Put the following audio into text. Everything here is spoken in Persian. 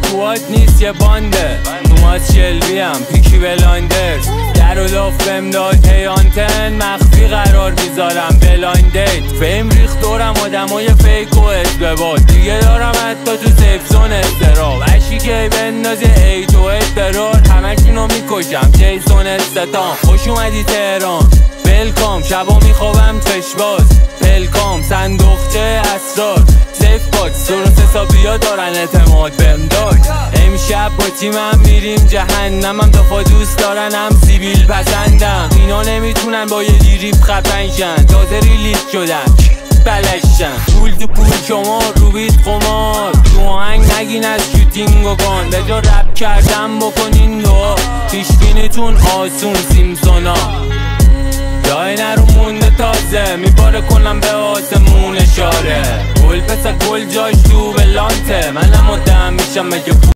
سکوات نیست یه بانده توماس شلبی هم پیکی بلایندرز در و لاف بهم داد هی آنتن مخفی قرار میذارم بلایند دیت فیم ریخت دورم آدمای فیک و ازبباد دیگه دارم حتی تو سیف زون استراب اشی که بندازی ای تو استرار همشونو میکشم جیسون استتام خوش اومدی تهران بلکام شبا میخوابم چشباز پلکام صندوقچه اسرار سیف باکس درست حسابیا دارن اعتماد بهم داد امشب با تیمم میریم جهنمم دفعه دوست دارن هم سیبیل پسندم اینا نمیتونن با یه لیریپ خفنشن تازه ریلیز شدن بلشن پول تو پول شما رو بیت قمار تو آهنگ نگین از شوتینگ و گان به جا رپ کردم بکنین دعا پیشبینیتون آسون سیمسونا جای نرو مونده تازه میباره کنم به آسمون اشاره گل پس گل جاش تو به لانته منم مدام میشم